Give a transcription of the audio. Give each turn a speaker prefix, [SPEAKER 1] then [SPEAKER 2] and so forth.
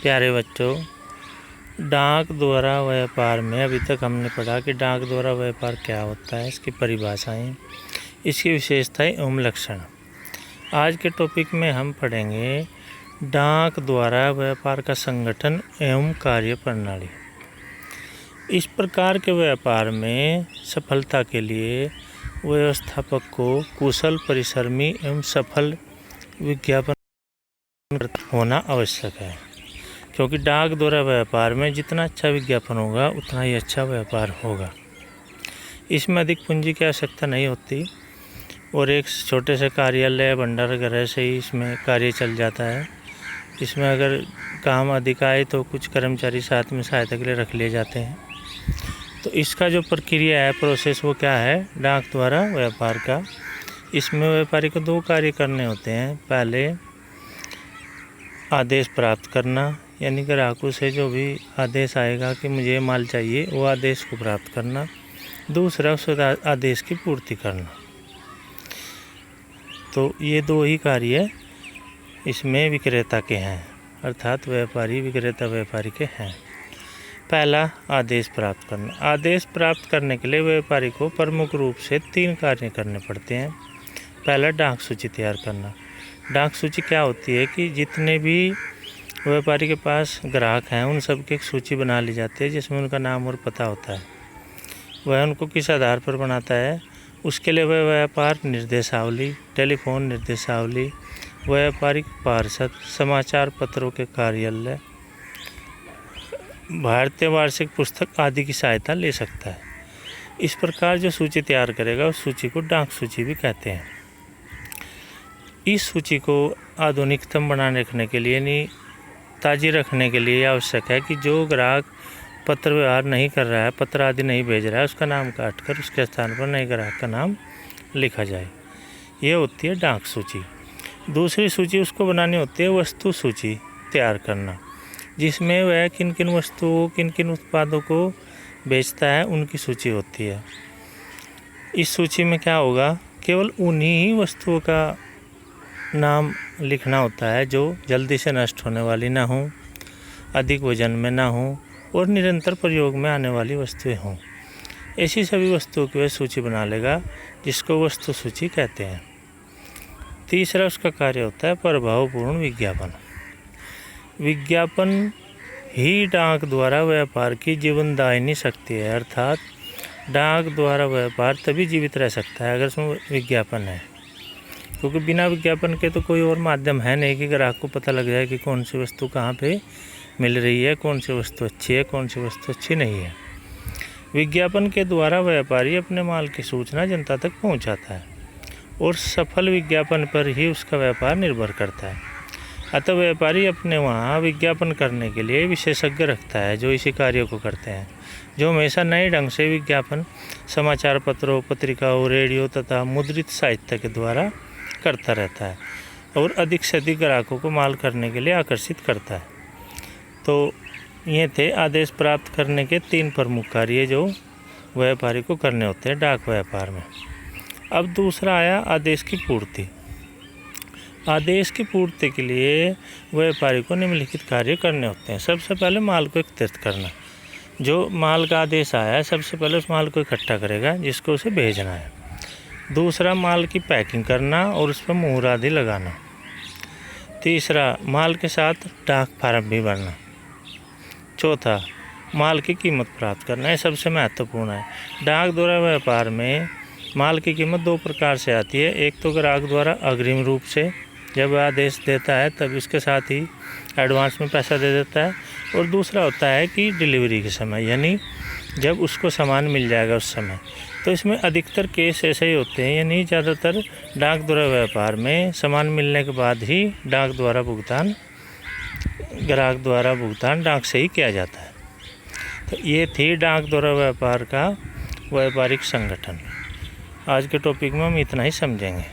[SPEAKER 1] प्यारे बच्चों, डाक द्वारा व्यापार में अभी तक हमने पढ़ा कि डाक द्वारा व्यापार क्या होता है, इसकी परिभाषाएं, इसकी विशेषताएं एवं लक्षण। आज के टॉपिक में हम पढ़ेंगे डाक द्वारा व्यापार का संगठन एवं कार्य प्रणाली। इस प्रकार के व्यापार में सफलता के लिए व्यवस्थापक को कुशल, परिश्रमी एवं सफल विज्ञापन होना आवश्यक है, क्योंकि डाक द्वारा व्यापार में जितना अच्छा विज्ञापन होगा उतना ही अच्छा व्यापार होगा। इसमें अधिक पूंजी की आवश्यकता नहीं होती और एक छोटे से कार्यालय, भंडार गृह से ही इसमें कार्य चल जाता है। इसमें अगर काम अधिक आए तो कुछ कर्मचारी साथ में सहायता के लिए रख लिए जाते हैं। तो इसका जो प्रक्रिया है, प्रोसेस, वो क्या है डाक द्वारा व्यापार का। इसमें व्यापारी को 2 कार्य करने होते हैं। पहले आदेश प्राप्त करना, यानी ग्राहकों से जो भी आदेश आएगा कि मुझे ये माल चाहिए, वो आदेश को प्राप्त करना। दूसरा उस आदेश की पूर्ति करना। तो ये 2 ही कार्य इसमें विक्रेता के हैं, अर्थात व्यापारी, विक्रेता व्यापारी के हैं। पहला, आदेश प्राप्त करना। आदेश प्राप्त करने के लिए व्यापारी को प्रमुख रूप से 3 कार्य करने पड़ते हैं। पहला, डाक सूची तैयार करना। डाक सूची क्या होती है कि जितने भी व्यापारी के पास ग्राहक हैं उन सब की एक सूची बना ली जाती है, जिसमें उनका नाम और पता होता है। वह उनको किस आधार पर बनाता है, उसके लिए वह व्यापार निर्देशावली, टेलीफोन निर्देशावली, व्यापारिक पार्षद, समाचार पत्रों के कार्यालय, भारतीय वार्षिक पुस्तक आदि की सहायता ले सकता है। इस प्रकार जो सूची तैयार करेगा उस सूची को डाक सूची भी कहते हैं। इस सूची को आधुनिकतम बनाने रखने के लिए, यानी ताज़ी रखने के लिए आवश्यक है कि जो ग्राहक पत्र व्यवहार नहीं कर रहा है, पत्र आदि नहीं भेज रहा है, उसका नाम काटकर उसके स्थान पर नए ग्राहक का नाम लिखा जाए। ये होती है डाक सूची। दूसरी सूची उसको बनानी होती है वस्तु सूची तैयार करना, जिसमें वह किन किन वस्तुओं, किन किन उत्पादों को बेचता है उनकी सूची होती है। इस सूची में क्या होगा, केवल उन्हीं ही वस्तुओं का नाम लिखना होता है जो जल्दी से नष्ट होने वाली ना हो, अधिक वजन में ना हो और निरंतर प्रयोग में आने वाली वस्तुएं हों। ऐसी सभी वस्तुओं की वह सूची बना लेगा, जिसको वस्तु सूची कहते हैं। तीसरा उसका कार्य होता है प्रभावपूर्ण विज्ञापन। विज्ञापन ही डाक द्वारा व्यापार की जीवनदायिनी शक्ति है, अर्थात डाक द्वारा व्यापार तभी जीवित रह सकता है अगर उसमें विज्ञापन है, क्योंकि बिना विज्ञापन के तो कोई और माध्यम है नहीं कि ग्राहक को पता लग जाए कि कौन सी वस्तु कहाँ पे मिल रही है, कौन सी वस्तु अच्छी है, कौन सी वस्तु अच्छी नहीं है। विज्ञापन के द्वारा व्यापारी अपने माल की सूचना जनता तक पहुंचाता है और सफल विज्ञापन पर ही उसका व्यापार निर्भर करता है। अतः व्यापारी अपने वहाँ विज्ञापन करने के लिए विशेषज्ञ रखता है जो इसी कार्य को करते हैं, जो हमेशा नए ढंग से विज्ञापन समाचार पत्रों, पत्रिकाओं, रेडियो तथा मुद्रित साहित्य के द्वारा करता रहता है और अधिक से अधिक ग्राहकों को माल करने के लिए आकर्षित करता है। तो ये थे आदेश प्राप्त करने के 3 प्रमुख कार्य जो व्यापारी को करने होते हैं डाक व्यापार में। अब दूसरा आया आदेश की पूर्ति। आदेश की पूर्ति के लिए व्यापारी को निम्नलिखित कार्य करने होते हैं। सबसे पहले माल को एकत्रित करना। जो माल का आदेश आया है सबसे पहले उस माल को इकट्ठा करेगा जिसको उसे भेजना है। दूसरा, माल की पैकिंग करना और उस पर मुहर आदि लगाना। तीसरा, माल के साथ डाक फार्म भी भरना। चौथा, माल की कीमत प्राप्त करना। यह सबसे महत्वपूर्ण है। डाक द्वारा व्यापार में माल की कीमत 2 प्रकार से आती है। एक तो ग्राहक द्वारा अग्रिम रूप से, जब आदेश देता है तब इसके साथ ही एडवांस में पैसा दे देता है, और दूसरा होता है कि डिलीवरी के समय, यानी जब उसको सामान मिल जाएगा उस समय। तो इसमें अधिकतर केस ऐसे ही होते हैं, यानी ज़्यादातर डाक द्वारा व्यापार में सामान मिलने के बाद ही ग्राहक द्वारा भुगतान डाक से ही किया जाता है। तो ये थी डाक द्वारा व्यापार का व्यापारिक संगठन। आज के टॉपिक में हम इतना ही समझेंगे।